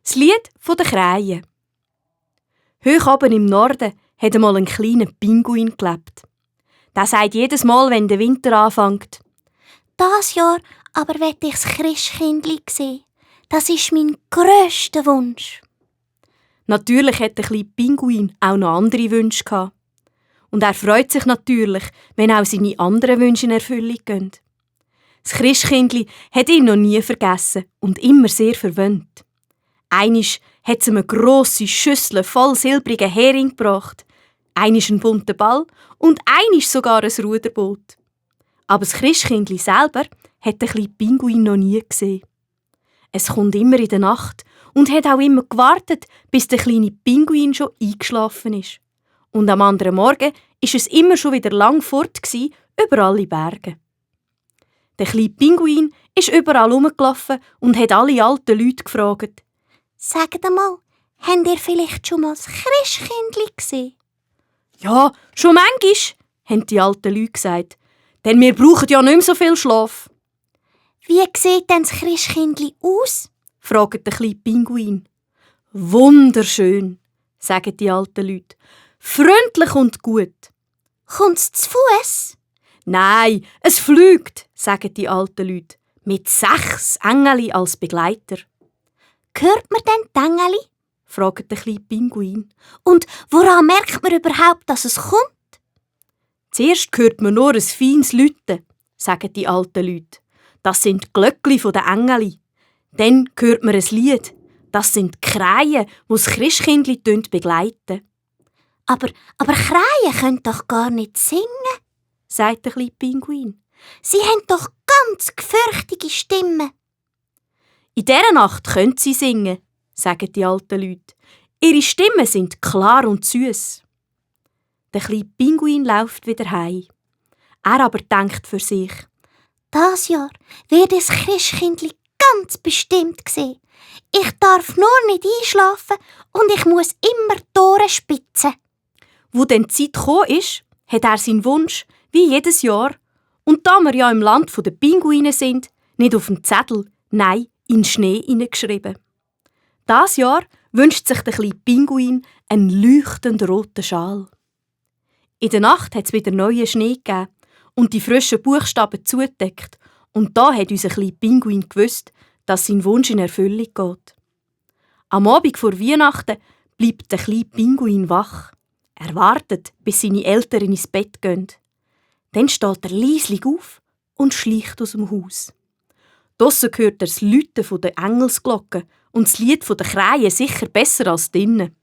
Das Lied der Krähen. Hoch oben im Norden hat einmal ein kleiner Pinguin gelebt. Der sagt jedes Mal, wenn der Winter anfängt: Das Jahr aber wett ich das Christkindli sehen. Das ist mein grösster Wunsch. Natürlich hat der kleine Pinguin auch noch andere Wünsche gehabt. Und er freut sich natürlich, wenn auch seine anderen Wünsche in Erfüllung gehen. Das Christkindli hat ihn noch nie vergessen und immer sehr verwöhnt. Einisch hat es ihm eine grosse Schüssel voll silbrigen Hering gebracht, einisch einen bunten Ball und einisch sogar ein Ruderboot. Aber das Christkindli selber hat den kleinen Pinguin noch nie gesehen. Es kommt immer in der Nacht und hat auch immer gewartet, bis der kleine Pinguin schon eingeschlafen ist. Und am anderen Morgen ist es immer schon wieder lang fort gsi, über alle Berge. Der kleine Pinguin ist überall herumgelaufen und hat alle alten Leute gefragt: Sagt einmal, habt ihr vielleicht schon mal das Christkindli gesehen? «Ja, schon manchmal», haben die alten Leute gesagt. «Denn wir brauchen ja nicht mehr so viel Schlaf.» Wie sieht denn das Christkindli aus? fragt der kleine Pinguin. «Wunderschön», sagen die alten Leute. «Freundlich und gut.» Kommt's zu Fuß? «Nein, es fliegt», sagen die alten Leute. «Mit 6 Engeli als Begleiter.» Hört man denn die Engeli? fragt der kleine Pinguin. Und woran merkt man überhaupt, dass es kommt? «Zuerst hört man nur ein feines Läuten», sagen die alten Leute. «Das sind die Glöckli der Engeli.» Dann hört man ein Lied. Das sind die Krähen, die das Christkindli begleiten. Aber Krähen können doch gar nicht singen, sagt der kleine Pinguin. Sie haben doch ganz gefürchtige Stimmen. In dieser Nacht können sie singen, sagen die alten Leute. Ihre Stimmen sind klar und süß. Der kleine Pinguin läuft wieder heim. Er aber denkt für sich: Das Jahr wird das Christkindli ganz bestimmt sehen. Ich darf nur nicht einschlafen und ich muss immer die Ohren spitzen. Wo dann die Zeit gekommen ist, hat er seinen Wunsch, wie jedes Jahr, und da wir ja im Land der Pinguine sind, nicht auf den Zettel, nein, in den Schnee hineingeschrieben. Das Jahr wünscht sich der kleine Pinguin einen leuchtend roten Schal. In der Nacht hat es wieder neuen Schnee gegeben und die frischen Buchstaben zugedeckt, und da hat unser kleiner Pinguin gewusst, dass sein Wunsch in Erfüllung geht. Am Abend vor Weihnachten bleibt der kleine Pinguin wach. Er wartet, bis seine Eltern ins Bett gehen. Dann steht er leislich auf und schleicht aus dem Haus. Draussen hört er das Läuten der Engelsglocken und das Lied der Krähen sicher besser als drinnen.